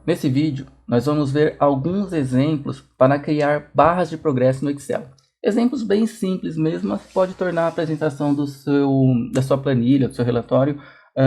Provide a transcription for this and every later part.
Nesse vídeo, nós vamos ver alguns exemplos para criar barras de progresso no Excel. Exemplos bem simples mesmo, mas pode tornar a apresentação da sua planilha, do seu relatório,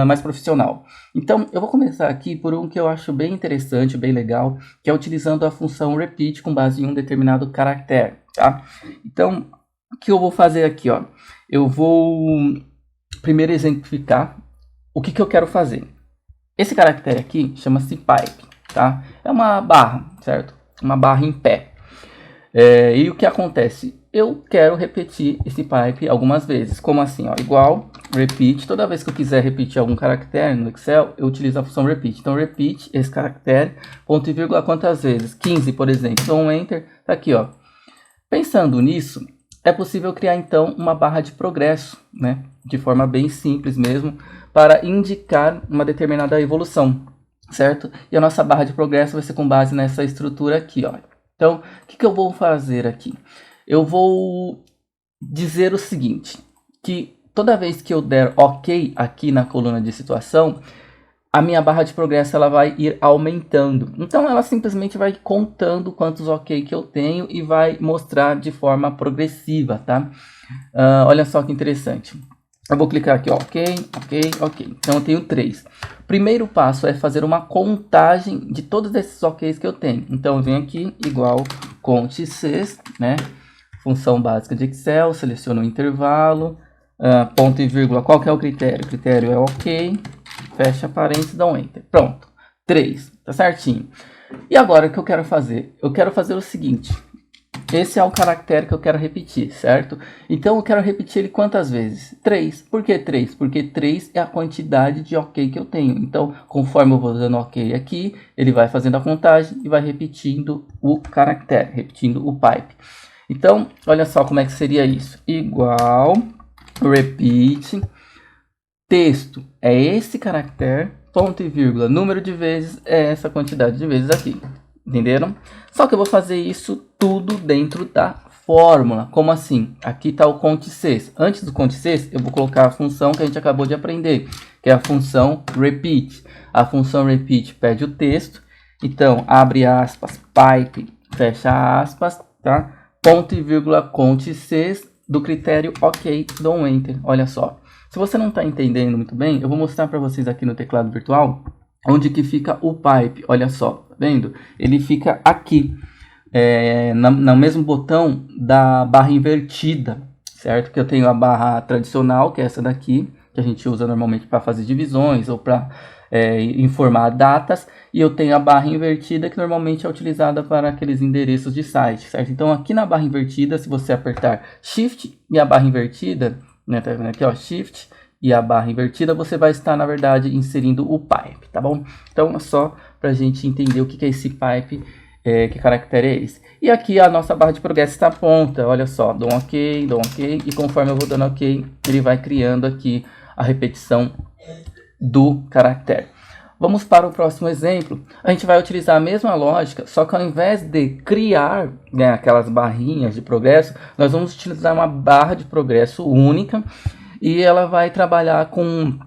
mais profissional. Então, eu vou começar aqui por um que eu acho bem interessante, bem legal, que é utilizando a função repeat com base em um determinado caractere, tá? Então, o que eu vou fazer aqui, ó? Eu vou primeiro exemplificar o que eu quero fazer. Esse caractere aqui chama-se pipe, tá? É uma barra, certo? Uma barra em pé. E o que acontece? Eu quero repetir esse pipe algumas vezes. Como assim? Ó, igual, repeat. Toda vez que eu quiser repetir algum caractere no Excel, eu utilizo a função repeat. Então, repeat esse caractere, ponto e vírgula, quantas vezes? 15, por exemplo. Então, um enter, tá aqui, ó. Pensando nisso, é possível criar, então, uma barra de progresso, né? De forma bem simples mesmo, para indicar uma determinada evolução, certo? E a nossa barra de progresso vai ser com base nessa estrutura aqui, ó. Então, o que eu vou fazer aqui? Eu vou dizer o seguinte, que toda vez que eu der OK aqui na coluna de situação, a minha barra de progresso ela vai ir aumentando. Então, ela simplesmente vai contando quantos OK que eu tenho e vai mostrar de forma progressiva, tá? Olha só que interessante. Eu vou clicar aqui, ó, OK. Então, eu tenho 3. O primeiro passo é fazer uma contagem de todos esses OKs que eu tenho. Então, eu venho aqui, igual cont.sys, né? Função básica de Excel, seleciono o intervalo, ponto e vírgula, qual que é o critério? O critério é OK, fecha parênteses, dá um Enter. Pronto, 3, tá certinho. E agora, o que eu quero fazer? Eu quero fazer o seguinte... Esse é o caractere que eu quero repetir, certo? Então, eu quero repetir ele quantas vezes? 3. Por que 3? Porque 3 é a quantidade de OK que eu tenho. Então, conforme eu vou dando OK aqui, ele vai fazendo a contagem e vai repetindo o caractere, repetindo o pipe. Então, olha só como é que seria isso. Igual, repeat, texto é esse caractere, ponto e vírgula, número de vezes é essa quantidade de vezes aqui. Entenderam? Só que eu vou fazer isso tudo dentro da fórmula. Como assim? Aqui está o cont.sys. Antes do cont.sys, eu vou colocar a função que a gente acabou de aprender, que é a função repeat. A função repeat pede o texto. Então, abre aspas, pipe, fecha aspas, tá? Ponto e vírgula, cont.sys do critério OK, dou um Enter. Olha só. Se você não está entendendo muito bem, eu vou mostrar para vocês aqui no teclado virtual onde que fica o pipe. Olha só, tá vendo? Ele fica aqui, no mesmo botão da barra invertida, certo? Que eu tenho a barra tradicional, que é essa daqui, que a gente usa normalmente para fazer divisões ou para informar datas. E eu tenho a barra invertida, que normalmente é utilizada para aqueles endereços de site, certo? Então, aqui na barra invertida, se você apertar Shift e a barra invertida, né, tá vendo aqui, ó, Shift e a barra invertida, você vai estar, na verdade, inserindo o pipe, tá bom? Então, é só para a gente entender o que é esse pipe, que caractere é esse. E aqui a nossa barra de progresso está pronta, olha só, dou um OK, e conforme eu vou dando OK, ele vai criando aqui a repetição do caractere. Vamos para o próximo exemplo. A gente vai utilizar a mesma lógica, só que ao invés de criar, né, aquelas barrinhas de progresso, nós vamos utilizar uma barra de progresso única, e ela vai trabalhar com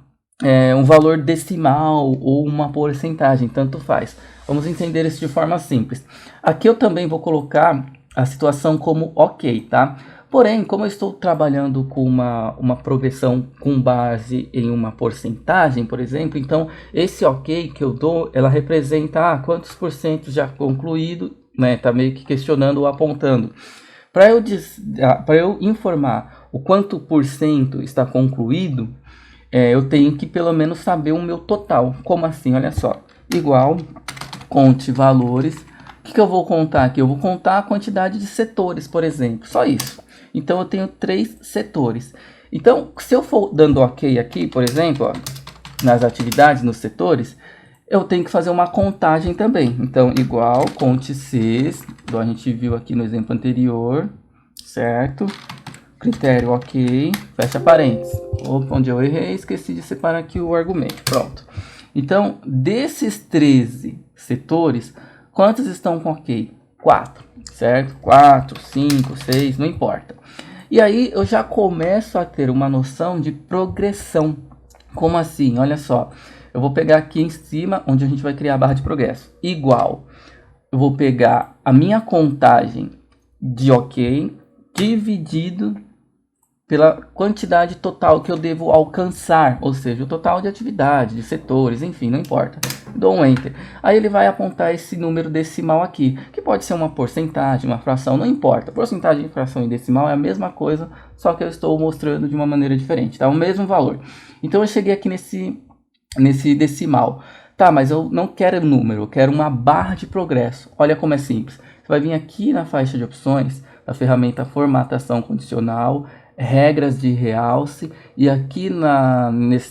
um valor decimal ou uma porcentagem, tanto faz. Vamos entender isso de forma simples. Aqui eu também vou colocar a situação como OK, tá? Porém, como eu estou trabalhando com uma progressão com base em uma porcentagem, por exemplo, então esse OK que eu dou, ela representa quantos por cento já concluído, né? Tá meio que questionando ou apontando. Para eu informar o quanto por cento está concluído, eu tenho que pelo menos saber o meu total. Como assim? Olha só. Igual, conte valores. O que eu vou contar aqui? Eu vou contar a quantidade de setores, por exemplo. Só isso. Então, eu tenho 3 setores. Então, se eu for dando OK aqui, por exemplo, ó, nas atividades, nos setores, eu tenho que fazer uma contagem também. Então, igual, cont.sys, igual a gente viu aqui no exemplo anterior, certo? Critério OK, fecha parênteses. Opa, onde eu errei, esqueci de separar aqui o argumento. Pronto. Então, desses 13 setores, quantos estão com OK? 4, certo? 4, 5, 6, não importa. E aí, eu já começo a ter uma noção de progressão. Como assim? Olha só. Eu vou pegar aqui em cima, onde a gente vai criar a barra de progresso. Igual, eu vou pegar a minha contagem de OK dividido pela quantidade total que eu devo alcançar, ou seja, o total de atividade, de setores, enfim, não importa. Dou um Enter. Aí ele vai apontar esse número decimal aqui, que pode ser uma porcentagem, uma fração, não importa. Porcentagem, fração e decimal é a mesma coisa, só que eu estou mostrando de uma maneira diferente, tá? O mesmo valor. Então eu cheguei aqui nesse decimal. Tá, mas eu não quero número, eu quero uma barra de progresso. Olha como é simples. Você vai vir aqui na faixa de opções, da ferramenta formatação condicional, regras de realce, e aqui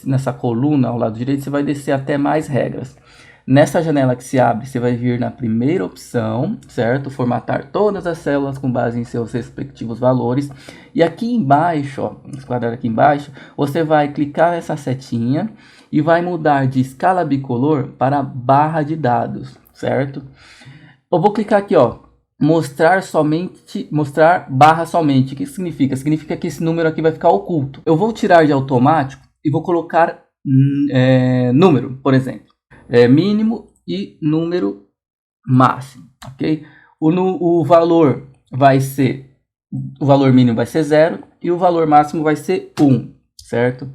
nessa coluna ao lado direito você vai descer até mais regras. Nessa janela que se abre, você vai vir na primeira opção, certo? Formatar todas as células com base em seus respectivos valores. E aqui embaixo, ó, esse quadrado aqui embaixo, você vai clicar nessa setinha e vai mudar de escala bicolor para barra de dados, certo? Eu vou clicar aqui, ó, mostrar barra somente. O que significa? Significa que esse número aqui vai ficar oculto. Eu vou tirar de automático e vou colocar número, por exemplo. Mínimo e número máximo, ok? O valor mínimo vai ser 0 e o valor máximo vai ser 1, certo?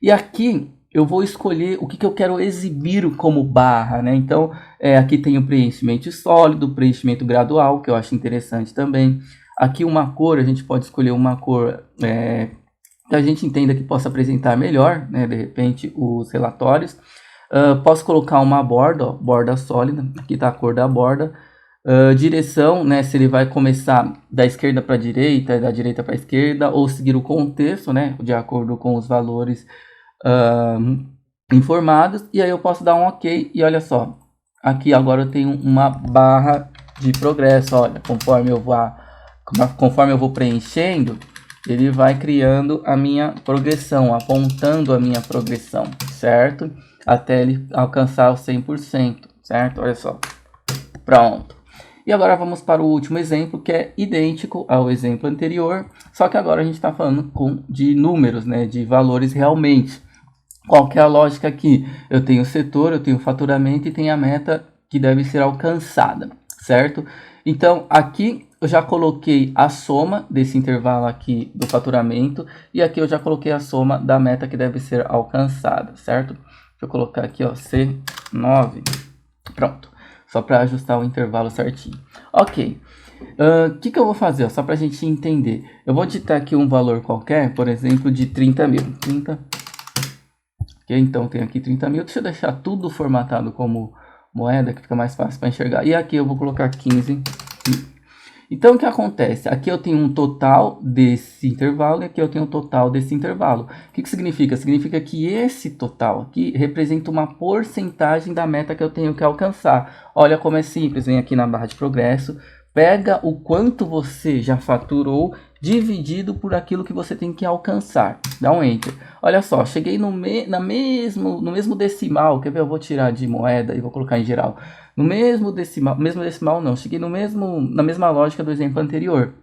E aqui eu vou escolher o que eu quero exibir como barra, né? Então, aqui tem o preenchimento sólido, preenchimento gradual, que eu acho interessante também. Aqui uma cor, a gente pode escolher uma cor que a gente entenda que possa apresentar melhor, né? De repente, os relatórios. Posso colocar uma borda, ó, borda sólida, aqui está a cor da borda. Direção, né, se ele vai começar da esquerda para a direita, da direita para a esquerda, ou seguir o contexto, né, de acordo com os valores informados. E aí eu posso dar um OK, e olha só, aqui agora eu tenho uma barra de progresso. Olha, conforme eu vou preenchendo, ele vai criando a minha progressão, apontando a minha progressão, certo? Até ele alcançar o 100%, certo? Olha só. Pronto. E agora vamos para o último exemplo, que é idêntico ao exemplo anterior, só que agora a gente está falando de números, né? De valores realmente. Qual que é a lógica aqui? Eu tenho o setor, eu tenho o faturamento e tenho a meta que deve ser alcançada, certo? Então, aqui eu já coloquei a soma desse intervalo aqui do faturamento, e aqui eu já coloquei a soma da meta que deve ser alcançada, certo? Deixa eu colocar aqui, ó, C9. Pronto. Só para ajustar o intervalo certinho. Ok. O que eu vou fazer? Ó, só para a gente entender. Eu vou digitar aqui um valor qualquer, por exemplo, de 30 mil. 30. Ok, então tem aqui 30 mil. Deixa eu deixar tudo formatado como moeda, que fica mais fácil para enxergar. E aqui eu vou colocar 15 mil. Então, o que acontece? Aqui eu tenho um total desse intervalo e aqui eu tenho um total desse intervalo. O que significa? Significa que esse total aqui representa uma porcentagem da meta que eu tenho que alcançar. Olha como é simples. Vem aqui na barra de progresso, pega o quanto você já faturou dividido por aquilo que você tem que alcançar. Dá um Enter. Olha só, cheguei no mesmo decimal. Quer ver? Eu vou tirar de moeda e vou colocar em geral. No mesmo decimal não, cheguei na mesma lógica do exemplo anterior.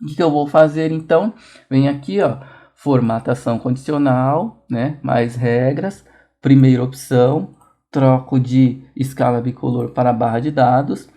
O que eu vou fazer então? Vem aqui, ó, formatação condicional, né? Mais regras, primeira opção, troco de escala bicolor para barra de dados,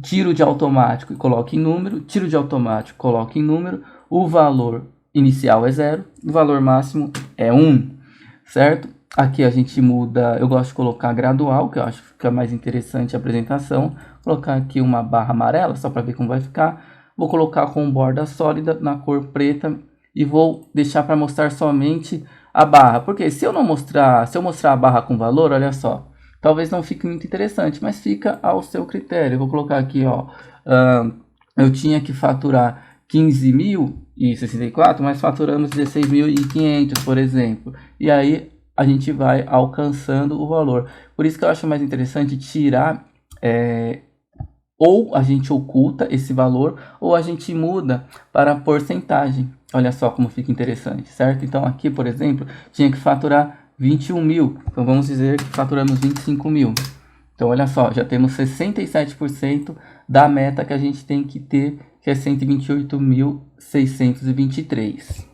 tiro de automático e coloco em número, tiro de automático, coloco em número, o valor inicial é 0, o valor máximo é 1, certo? Aqui a gente muda, eu gosto de colocar gradual, que eu acho que fica mais interessante a apresentação. Vou colocar aqui uma barra amarela, só para ver como vai ficar. Vou colocar com borda sólida na cor preta e vou deixar para mostrar somente a barra. Porque se eu mostrar a barra com valor, olha só, talvez não fique muito interessante, mas fica ao seu critério. Eu vou colocar aqui, ó, eu tinha que faturar 15.064, mas faturamos 16.500, por exemplo. E aí a gente vai alcançando o valor. Por isso que eu acho mais interessante tirar, ou a gente oculta esse valor, ou a gente muda para porcentagem. Olha só como fica interessante, certo? Então aqui, por exemplo, tinha que faturar 21 mil. Então vamos dizer que faturamos 25 mil. Então olha só, já temos 67% da meta que a gente tem que ter, que é 128.623.